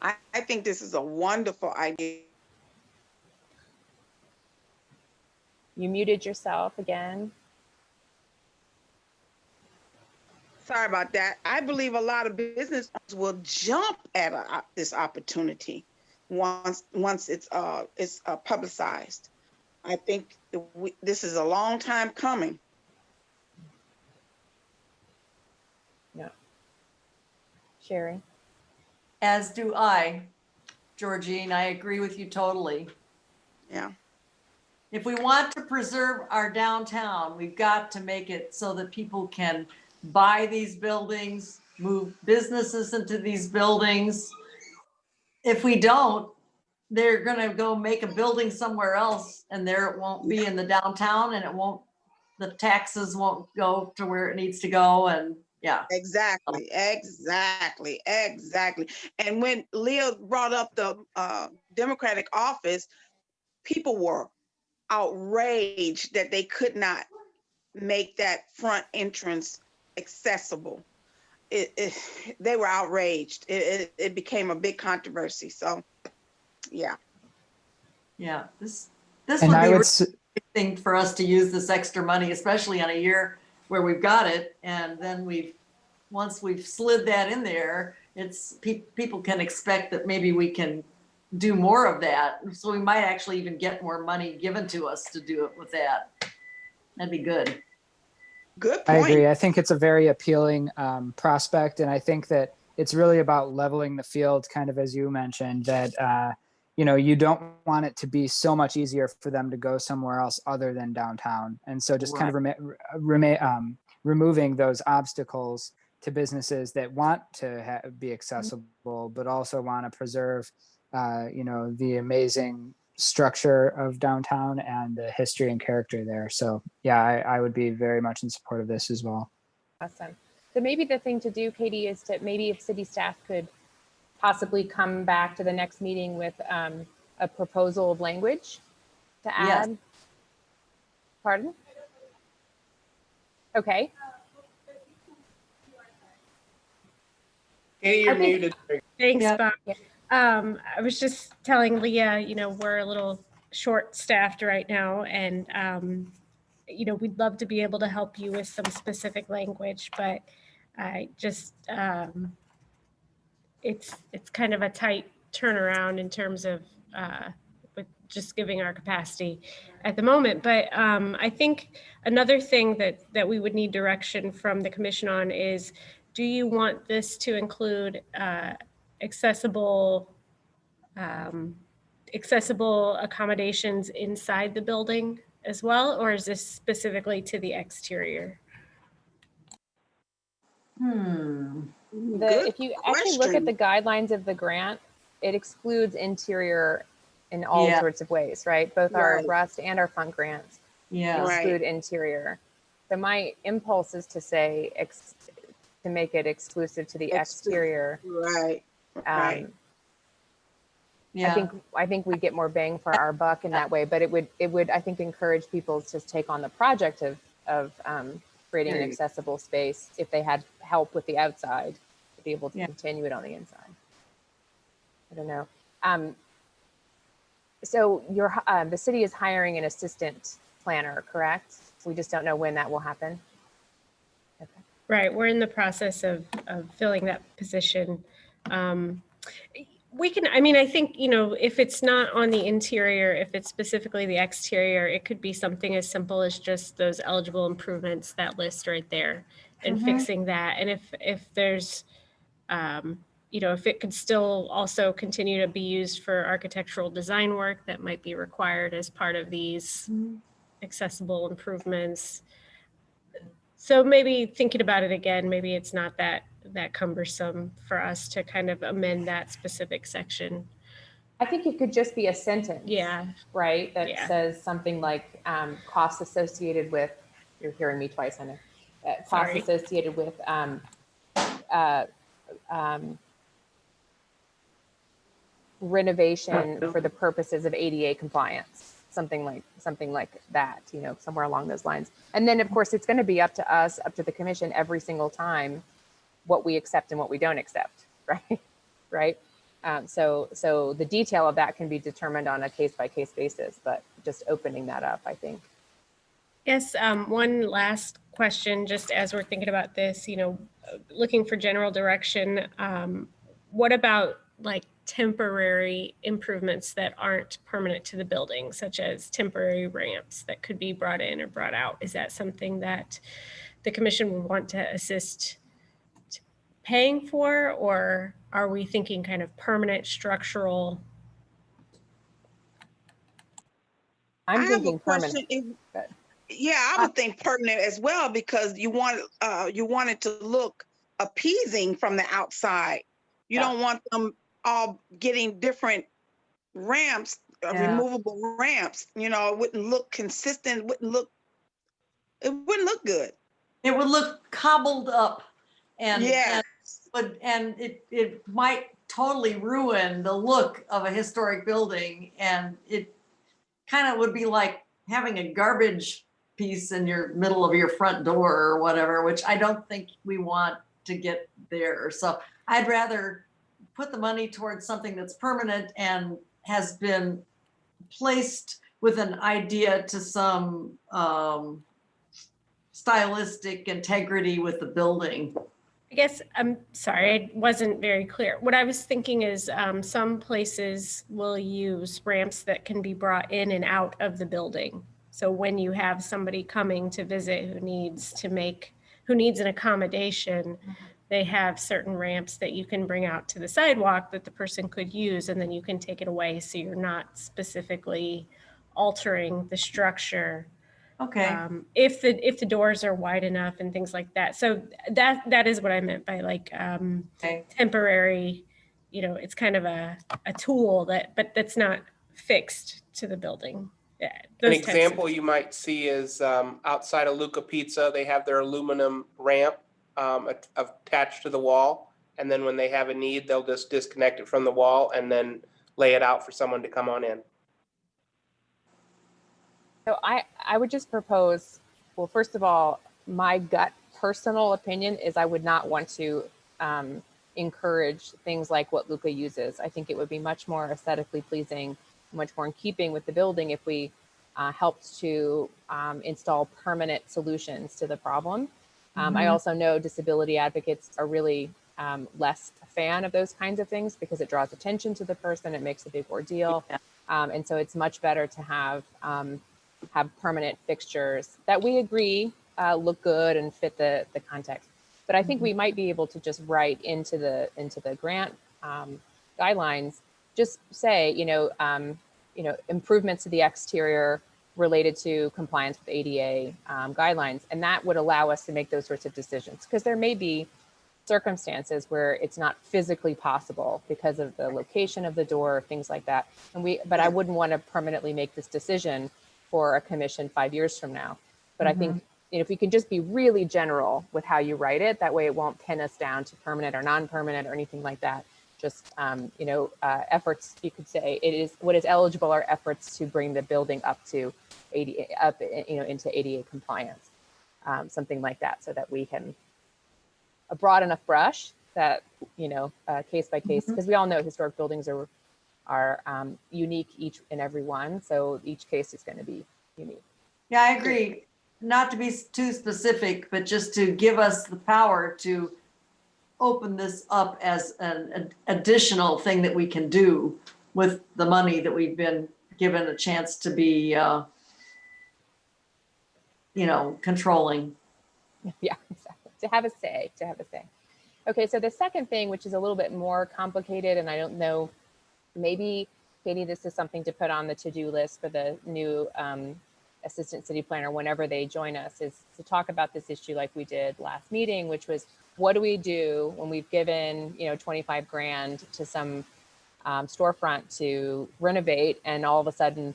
I think this is a wonderful idea.
You muted yourself again.
sorry about that. I believe a lot of business owners will jump at this opportunity once it's publicized. I think this is a long time coming.
No. Sherry?
As do I, Georgine. I agree with you totally.
Yeah.
If we want to preserve our downtown, we've got to make it so that people can buy these buildings, move businesses into these buildings. If we don't, they're gonna go make a building somewhere else and there it won't be in the downtown and the taxes won't go to where it needs to go, and yeah.
Exactly. And when Leah brought up the Democratic office, people were outraged that they could not make that front entrance accessible. They were outraged. It became a big controversy. So, yeah.
Yeah, this
And
would
I
be a
would,
really
s-
big thing for us to use this extra money, especially on a year where we've got it. And then once we've slid that in there, people can expect that maybe we can do more of that. So we might actually even get more money given to us to do it with that. That'd be good.
Good
I
point.
agree. I think it's a very appealing prospect. And I think that it's really about leveling the field, kind of as you mentioned, that, you don't want it to be so much easier for them to go somewhere else other than downtown. And so just kind of removing those obstacles to businesses that want to be accessible, but also want to preserve, the amazing structure of downtown and the history and character there. So yeah, I would be very much in support of this as well.
Awesome. So maybe the thing to do, Katie, is to maybe if city staff could possibly come back to the next meeting with a proposal of language to add.
Yes.
Pardon? Okay.
Katie, you're
I think-
muted.
Thanks,
Yep.
Bob.
Yeah.
I was just telling Leah, we're a little short-staffed right now, and we'd love to be able to help you with some specific language, but I just it's kind of a tight turnaround in terms of with just giving our capacity at the moment. But I think another thing that we would need direction from the commission on is, do you want this to include accessible accommodations inside the building as well, or is this specifically to the exterior?
If you actually look at the guidelines of the grant, it excludes interior in all
Yeah.
sorts of ways, right? Both our
Right.
Rust and our Fund grants
Yeah.
Right.
exclude interior. So my impulse is to say to make it exclusive to the exterior.
Right. Right.
Yeah.
I think we get more bang for our buck in that way, but it would I think encourage people to take on the project of creating an
There you go.
accessible space if they had help with the outside to be able to
Yeah.
continue it on the inside. I don't know. So the city is hiring an assistant planner, correct? We just don't know when that will happen. Okay.
Right, we're in the process of filling that position. I think, if it's not on the interior, if it's specifically the exterior, it could be something as simple as just those eligible improvements, that list right there, and fixing that. And if there's, if it could still also continue to be used for architectural design work that might be required as part of these accessible improvements. So maybe thinking about it again, maybe it's not that cumbersome for us to kind of amend that specific section.
I think it could just be a sentence.
Yeah.
Right? That
Yeah.
says something like costs associated with, you're hearing me twice, I know. Costs
Sorry.
associated with renovation for the purposes of ADA compliance. Something like that, somewhere along those lines. And then of course, it's going to be up to us, up to the commission every single time what we accept and what we don't accept, right? Right. So the detail of that can be determined on a case-by-case basis, but just opening that up, I think.
Yes, one last question, just as we're thinking about this, looking for general direction. What about like temporary improvements that aren't permanent to the building, such as temporary ramps that could be brought in or brought out? Is that something that the commission would want to assist paying for, or are we thinking kind of permanent structural?
I'm
I have a
thinking permanent.
question.
Good.
Yeah, I would think permanent as well, because you want it to look appeasing from the outside. You
Yeah.
don't want them all getting different ramps,
Yeah.
removable ramps. It wouldn't look consistent. It wouldn't look good.
It would look cobbled up, and
Yeah.
it might totally ruin the look of a historic building, and it kind of would be like having a garbage piece in your middle of your front door or whatever, which I don't think we want to get there. So I'd rather put the money towards something that's permanent and has been placed with an idea to some stylistic integrity with the building.
I guess, I'm sorry, I wasn't very clear. What I was thinking is some places will use ramps that can be brought in and out of the building. So when you have somebody coming to visit who needs an accommodation, they have certain ramps that you can bring out to the sidewalk that the person could use, and then you can take it away so you're not specifically altering the structure.
Okay.
If the doors are wide enough and things like that. So that is what I meant by like
Okay.
temporary, it's kind of a tool but that's not fixed to the building. Yeah,
An
those types of-
example you might see is outside of Luca Pizza, they have their aluminum ramp attached to the wall. And then when they have a need, they'll just disconnect it from the wall and then lay it out for someone to come on in.
So I would just propose, well, first of all, my gut personal opinion is I would not want to encourage things like what Luca uses. I think it would be much more aesthetically pleasing, much more in keeping with the building if we helped to install permanent solutions to the problem. I also know disability advocates are really less a fan of those kinds of things because it draws attention to the person, it makes a big ordeal. And so it's much better to have permanent fixtures that we agree look good and fit the context. But I think we might be able to just write into the grant guidelines, just say, improvements to the exterior related to compliance with ADA guidelines. And that would allow us to make those sorts of decisions, because there may be circumstances where it's not physically possible because of the location of the door, things like that. But I wouldn't want to permanently make this decision for a commission 5 years from now. But I think if we can just be really general with how you write it, that way it won't pin us down to permanent or non-permanent or anything like that. Just, efforts, you could say, it is what is eligible are efforts to bring the building up to into ADA compliance, something like that, so that we can a broad enough brush that, case by case, because we all know historic buildings are unique, each and every one. So each case is going to be unique.
Yeah, I agree. Not to be too specific, but just to give us the power to open this up as an additional thing that we can do with the money that we've been given a chance to be, controlling.
Yeah, exactly. To have a say. Okay, so the second thing, which is a little bit more complicated, and I don't know, maybe, Katie, this is something to put on the to-do list for the new assistant city planner whenever they join us, is to talk about this issue like we did last meeting, which was, what do we do when we've given, 25 grand to some storefront to renovate, and all of a sudden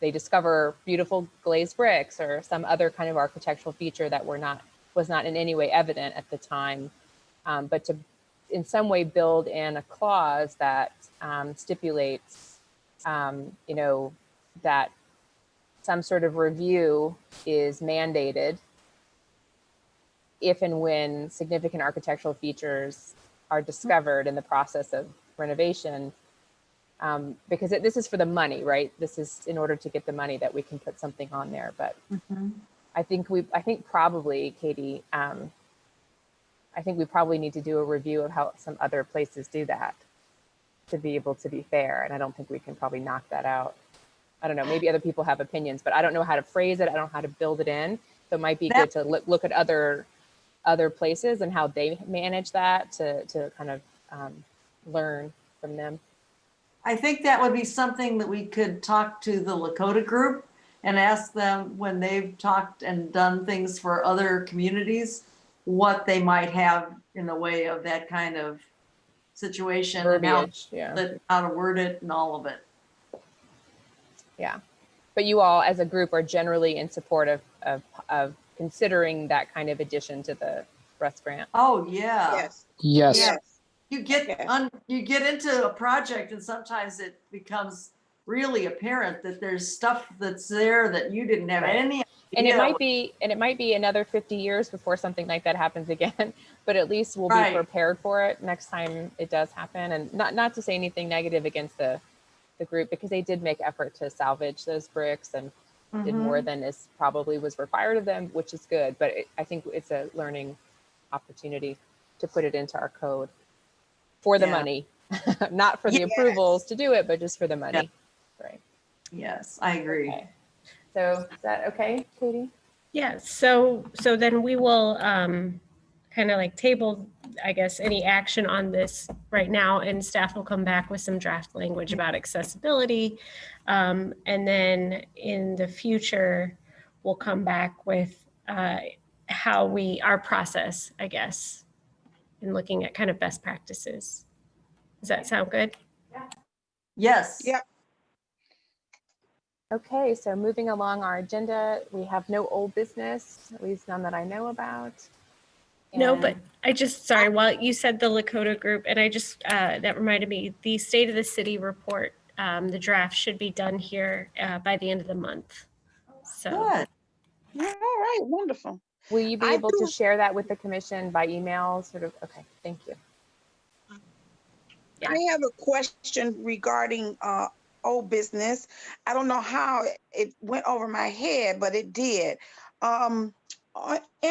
they discover beautiful glazed bricks or some other kind of architectural feature that was not in any way evident at the time, but to in some way build in a clause that stipulates, that some sort of review is mandated if and when significant architectural features are discovered in the process of renovation, Because this is for the money, right? This is in order to get the money that we can put something on there. But I think probably, Katie, I think we probably need to do a review of how some other places do that to be able to be fair. And I don't think we can probably knock that out. I don't know, maybe other people have opinions, but I don't know how to phrase it. I don't know how to build it in. So it might be good to look at other places and how they manage that to kind of learn from them.
I think that would be something that we could talk to the Lakota group and ask them when they've talked and done things for other communities, what they might have in the way of that kind of situation and
Verbiage,
how to word it and all of it.
Yeah. But you all as a group are generally in support of considering that kind of addition to the breast grant.
Oh, yeah.
Yes.
Yes.
Yes.
You get into a project and sometimes it becomes really apparent that there's stuff that's there that you didn't have any idea.
And it might be another 50 years before something like that happens again, but at least we'll be prepared for it next time it does happen. And not to say anything negative against the group, because they did make effort to salvage those bricks and did more than is probably was required of them, which is good. But I think it's a learning opportunity to put it into our code for the money, not for the approvals to do it, but just for the money. Right.
Yes, I agree.
Okay. So is that okay, Katie?
Yeah, so then we will kind of like table, I guess, any action on this right now, and staff will come back with some draft language about accessibility. And then in the future, we'll come back with our process, I guess, in looking at kind of best practices. Does that sound good?
Yes.
Yep.
Okay, so moving along our agenda, we have no old business, at least none that I know about.
No, but sorry, while you said the Lakota group, and I just, that reminded me, the State of the City report, the draft should be done here by the end of the month. So.
Good.
All right, wonderful.
Will you be able to share that with the commission by email, sort of? Okay, thank you.
I have a question regarding old business. I don't know how it went over my head, but it did. In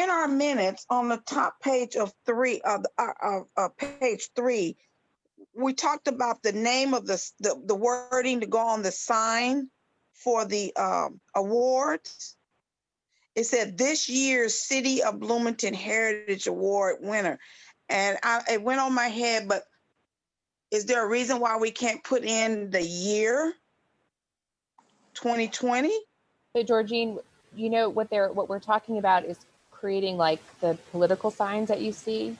our minutes on the top page of page 3, we talked about the name of the wording to go on the sign for the awards. It said this year's City of Bloomington Heritage Award winner. And it went on my head, but is there a reason why we can't put in the year 2020?
So Georgine, you know what we're talking about is creating like the political signs that you see.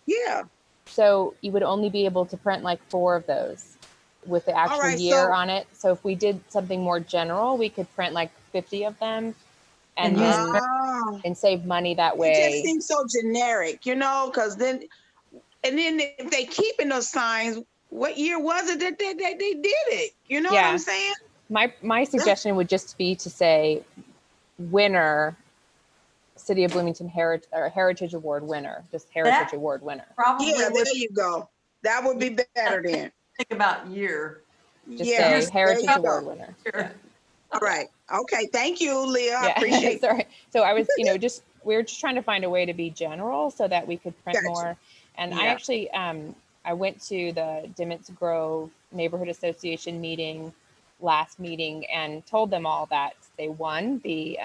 Yeah.
So you would only be able to print like 4 of those with the actual year on it. So if we did something more general, we could print like 50 of them and save money that way.
It just seems so generic, because then if they keep in those signs, what year was it that they did it? You know what I'm saying?
My suggestion would just be to say winner, City of Bloomington Heritage Award winner, just Heritage Award winner.
Probably.
Yeah, there you go. That would be better then.
Think about year.
Just say Heritage Award winner.
Yeah.
All right. Okay. Thank you, Leah. I appreciate it.
Sorry. So I was, we were just trying to find a way to be general so that we could print more. And I actually, I went to the Dimmitz Grove Neighborhood Association meeting last meeting and told them all that they won the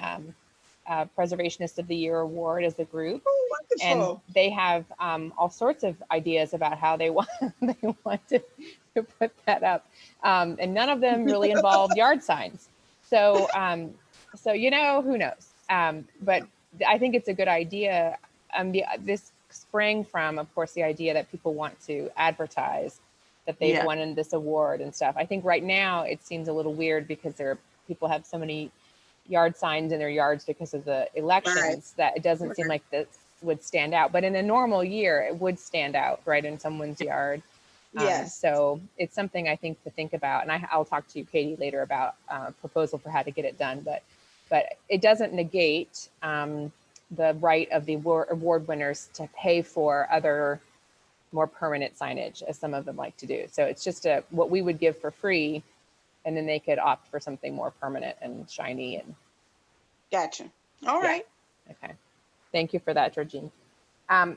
Preservationist of the Year award as a group.
Oh, wonderful.
And they have all sorts of ideas about how they want to put that up. And none of them really involve yard signs. So, who knows? But I think it's a good idea. This sprang from, of course, the idea that people want to advertise that they've won in this award and stuff. I think right now it seems a little weird because people have so many yard signs in their yards because of the elections that it doesn't seem like this would stand out. But in a normal year, it would stand out, right, in someone's yard.
Yes.
So it's something I think to think about. And I'll talk to you, Katie, later about a proposal for how to get it done. But it doesn't negate the right of the award winners to pay for other more permanent signage, as some of them like to do. So it's just what we would give for free, and then they could opt for something more permanent and shiny. And
Gotcha. All
Yeah.
right.
okay, thank you for that, Georgine.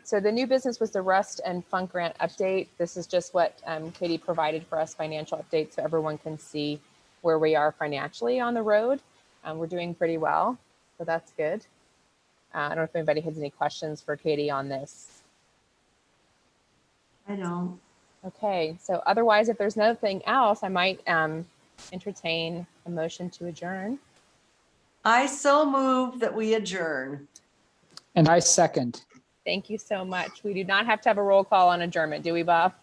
So the new business was the Rust and Funk grant update. This is just what Katie provided for us, financial update, so everyone can see where we are financially on the road. We're doing pretty well, so that's good. I don't know if anybody has any questions for Katie on this.
I don't.
Okay, so otherwise, if there's nothing else, I might entertain a motion to adjourn.
I so move that we adjourn.
And I second.
Thank you so much. We do not have to have a roll call on adjournment, do we, Bob?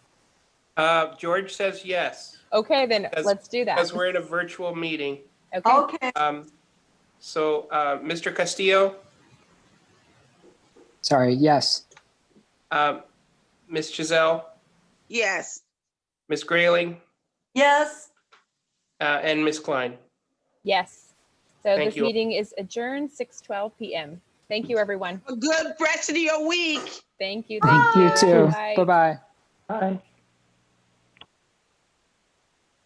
George says yes,
Okay, then
Because-
let's do that.
because we're in a virtual meeting.
Okay,
Okay,
So, Mr. Castillo,
Sorry, yes.
Ms. Giselle,
Yes.
Ms. Grayling,
yes.
and Ms. Klein.
yes. So
Thank
this
you.
meeting is adjourned 6:12 p.m. Thank you, everyone.
A good rest of your week.
Thank you.
Thank you too.
Bye.
Bye-bye.
Bye.